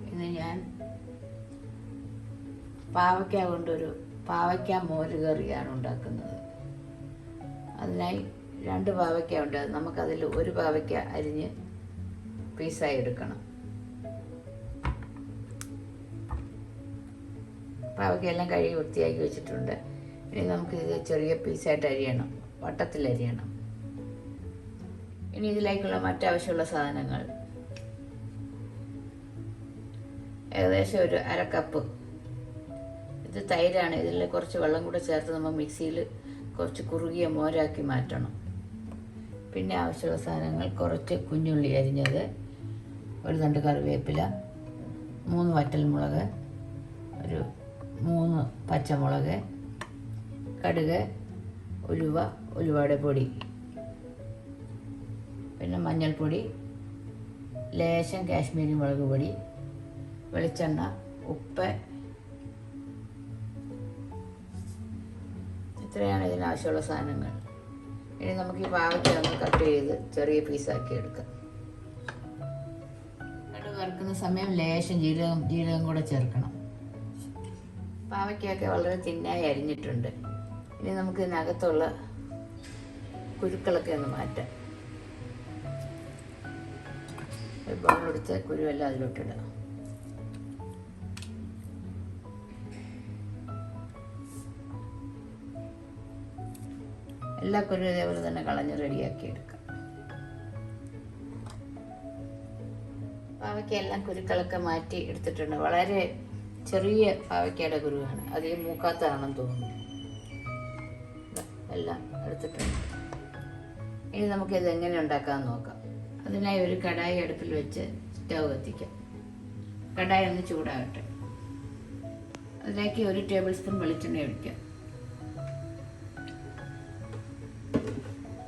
ഇന്ന് ഞാൻ പാവയ്ക്ക കൊണ്ടൊരു പാവയ്ക്ക മോര് കറിയാണ് ഉണ്ടാക്കുന്നത്. അതിനായി 2 പാവയ്ക്ക ഉണ്ട്. നമുക്കതിൽ ഒരു പാവയ്ക്ക അരിഞ്ഞ് പീസായി എടുക്കണം. പാവയ്ക്കെല്ലാം കഴുകി വൃത്തിയാക്കി വെച്ചിട്ടുണ്ട്. ഇനി നമുക്കിത് ചെറിയ പീസായിട്ട് അരിയണം, വട്ടത്തിൽ അരിയണം. ഇനി ഇതിലേക്കുള്ള മറ്റാവശ്യമുള്ള സാധനങ്ങൾ ഏകദേശം ഒരു 1/2 കപ്പ്. ഇത് തൈരാണ്. ഇതിൽ കുറച്ച് വെള്ളം കൂടെ ചേർത്ത് നമ്മൾ മിക്സിയിൽ കുറച്ച് കുറുകിയ മോരാക്കി മാറ്റണം. പിന്നെ ആവശ്യമുള്ള സാധനങ്ങൾ കുറച്ച് കുഞ്ഞുള്ളി അരിഞ്ഞത്, ഒരു തണ്ട് കറിവേപ്പില, 3 വറ്റൽമുളക്, ഒരു 3 പച്ചമുളക്, കടുക്, ഉലുവയുടെ പൊടി, പിന്നെ മഞ്ഞൾപ്പൊടി, ലേശം കാശ്മീരി മുളക് പൊടി, വെളിച്ചെണ്ണ, ഉപ്പ്. ഇത്രയാണ് ഇതിനാവശ്യമുള്ള സാധനങ്ങൾ. ഇനി നമുക്ക് ഈ പാവയ്ക്ക ഒന്ന് കട്ട് ചെയ്ത് ചെറിയ പീസാക്കി എടുക്കാം. കടുക് വറുക്കുന്ന സമയം ലേശം ജീരകം കൂടെ ചേർക്കണം. പാവയ്ക്കൊക്കെ വളരെ തിന്നായി അരിഞ്ഞിട്ടുണ്ട്. ഇനി നമുക്ക് ഇതിനകത്തുള്ള കുരുക്കളൊക്കെ ഒന്ന് മാറ്റാം. ബൗളെടുത്ത് കുരുവെല്ലാം അതിലോട്ടിടാം. എല്ലാ കുരു ഇതേപോലെ തന്നെ കളഞ്ഞ് റെഡിയാക്കി എടുക്കാം. പാവയ്ക്കെല്ലാം കുരുക്കളൊക്കെ മാറ്റി എടുത്തിട്ടുണ്ട്. വളരെ ചെറിയ പാവയ്ക്കയുടെ കുരുവാണ്, അധികം മൂക്കാത്തതാണെന്ന് തോന്നുന്നു. എല്ലാം എടുത്തിട്ടുണ്ട്. ഇനി നമുക്കിത് എങ്ങനെ ഉണ്ടാക്കാമെന്ന് നോക്കാം. അതിനായി ഒരു കടായി അടുപ്പിൽ വെച്ച് സ്റ്റൗ കത്തിക്കാം. കടായി ഒന്ന് ചൂടാകട്ടെ. അതിലേക്ക് 1 ടേബിൾ സ്പൂൺ വെളിച്ചെണ്ണ ഒഴിക്കാം.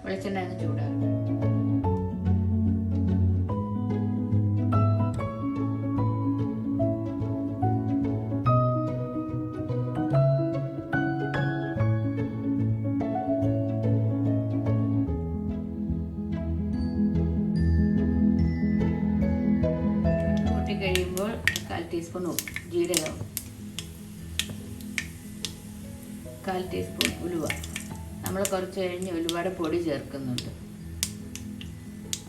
വെളിച്ചെണ്ണ ഒന്ന് ചൂടാകട്ടെ. കഴിയുമ്പോൾ 1/4 ടീസ്പൂൺ ജീരകം, 1/4 ടീസ്പൂൺ ഉലുവ. നമ്മൾ കുറച്ച് കഴിഞ്ഞ് ഉലുവയുടെ പൊടി ചേർക്കുന്നുണ്ട്.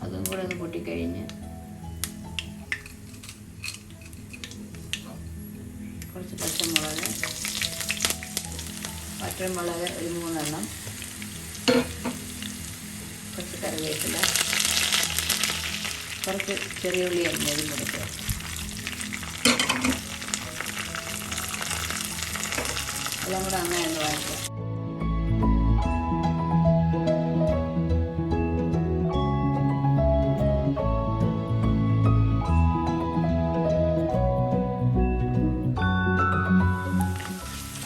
അതും കൂടെ ഒന്ന് പൊട്ടിക്കഴിഞ്ഞ് കുറച്ച് പച്ചമുളക്, വറ്റൽമുളക് ഒരു 3 എണ്ണം, കുറച്ച് കറിവേപ്പില, കുറച്ച് ചെറിയ ഉള്ളി അരിഞ്ഞതും കൂടെ ചേർക്കാം. എല്ലാം കൂടെ നന്നായി ഒന്ന് വഴറ്റാം.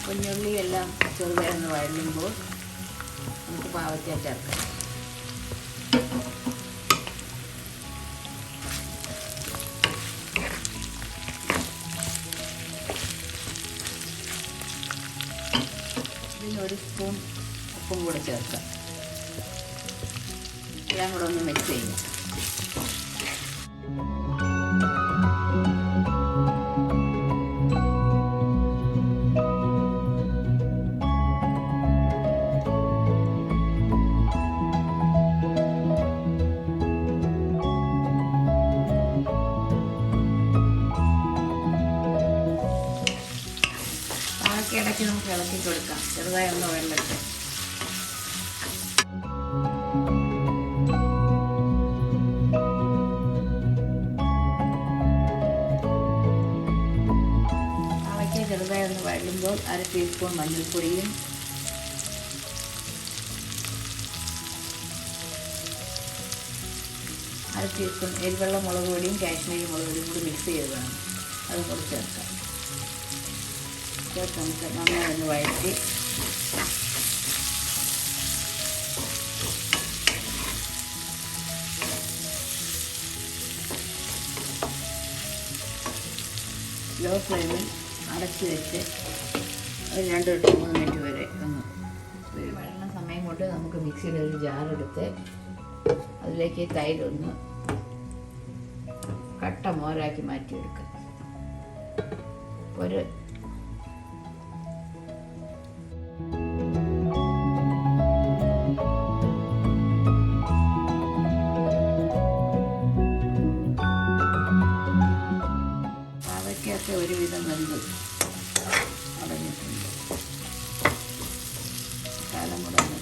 കുഞ്ഞുള്ളി എല്ലാം ചെറുതായി ഒന്ന് വഴലുമ്പോൾ നമുക്ക് പാവയ്ക്ക ചേർക്കാം. ഇതിന് 1 സ്പൂൺ ഉപ്പും കൂടെ ചേർക്കാം. എല്ലാം കൂടെ ഒന്ന് മിക്സ് ചെയ്യാം. ഇടയ്ക്ക് നമുക്ക് ഇളക്കി കൊടുക്കാം. ചെറുതായി ഒന്ന് വെള്ളത്തിൽ പാവയ്ക്ക ചെറുതായി ഒന്ന് വഴലുമ്പോൾ 1/2 ടീസ്പൂൺ മഞ്ഞൾപ്പൊടിയും, 1/2 ടീസ്പൂൺ എരിവെള്ള മുളക് പൊടിയും കാശ്മീരി മുളക് പൊടിയും കൂടി മിക്സ് ചെയ്തതാണ്. അതും കൂടി ചേർക്കാം. നമുക്ക് നന്നായി ഒന്ന് വഴറ്റി ലോ ഫ്ലെയിമിൽ അടച്ച് വെച്ച് ഒരു 2 to 3 മിനിറ്റ് വരെ ഒന്ന് വഴലുന്ന സമയം കൊണ്ട് നമുക്ക് മിക്സിയിൽ ഒരു ജാറെടുത്ത് അതിലേക്ക് തൈരൊന്ന് കട്ട മോരാക്കി മാറ്റിയെടുക്കാം. ഒരു പാവയ്ക്കൊക്കെ ഒരുവിധം വെന്ത് അടഞ്ഞിട്ടുണ്ട്. കാലം കൂടെ ഒന്ന്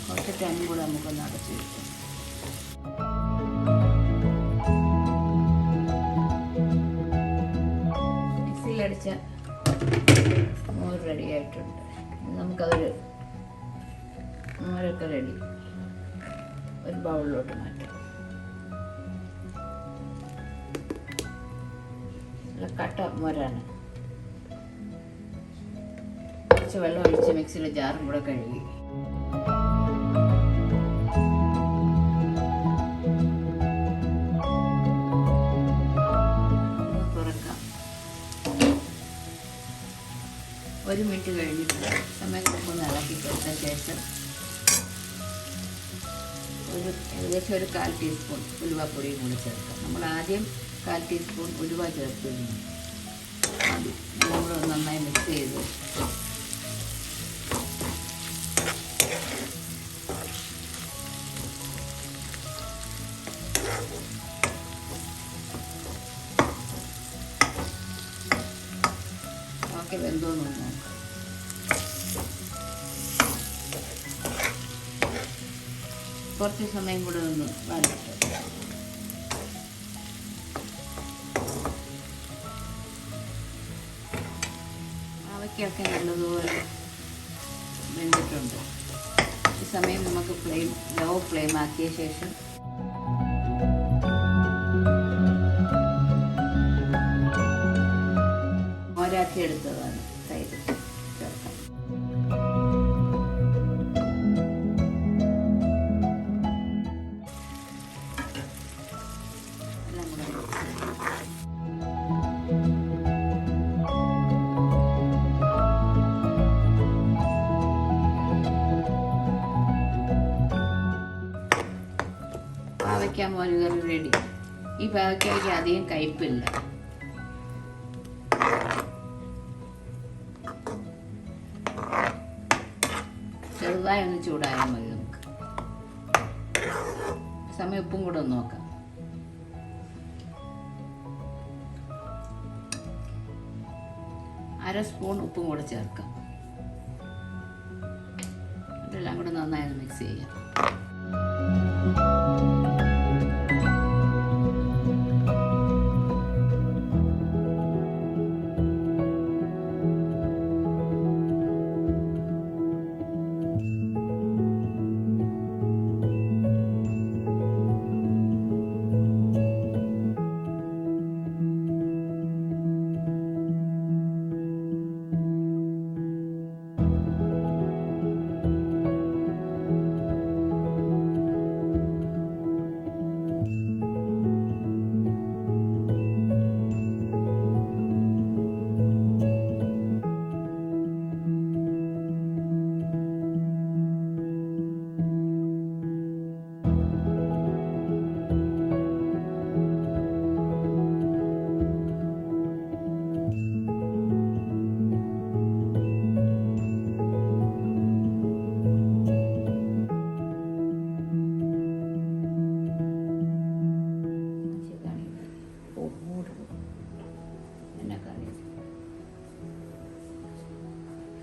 കുറച്ച് ടൈം കൂടെ നമുക്കൊന്ന് അടച്ചു വെക്കാം. മിക്സിയിലടിച്ച മോര് റെഡി ആയിട്ടുണ്ട്. നമുക്കതൊരു മോരൊക്കെ റെഡി ഒരു ബൗളിലോട്ട് മാറ്റാം. നല്ല കട്ട മോരാണ്. കുറച്ച് വെള്ളം ഒഴിച്ച് മിക്സിയിലെ ജാറും കൂടെ കഴുകി തുറക്കാം. 1 മിനിറ്റ് കഴിഞ്ഞിട്ട് സമയം ഒന്ന് ഇളക്കി കൊടുത്ത ശേഷം ഏകദേശം ഒരു 1/4 ടീസ്പൂൺ ഉലുവപ്പൊടിയും കൂടി ചേർക്കാം. നമ്മൾ ആദ്യം 1/4 ടീസ്പൂൺ ഉലുവ ചേർത്തിരുന്നു. അത് നമ്മൾ നന്നായി മിക്സ് ചെയ്ത് ഒക്കെ വെന്തോന്ന് നോക്കാം. കുറച്ച് സമയം കൂടെ ഒന്ന് വഴറ്റും. പാവയ്ക്കൊക്കെ നല്ലതുപോലെ വെന്തിട്ടുണ്ട്. ഈ സമയം നമുക്ക് ലോ ഫ്ലെയിം ആക്കിയ ശേഷം മോരാക്കിയെടുത്തതാണ് തൈര് ചേർക്കാം. എല്ലാം കൂടെ പാവയ്ക്ക മോര് കറി റെഡി. ഈ പാവയ്ക്കയ്ക്ക് അധികം കയ്പില്ല. ചെറുതായി ഒന്ന് ചൂടായാൽ മതി. നമുക്ക് സമയം ഉപ്പും കൂടെ ഒന്ന് നോക്കാം. അര സ്പൂൺ ഉപ്പും കൂടെ ചേർക്കാം. ഇതെല്ലാം കൂടെ നന്നായി ഒന്ന് മിക്സ് ചെയ്യാം.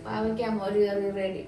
പാവയ്ക്ക മോര് കറി റെഡി.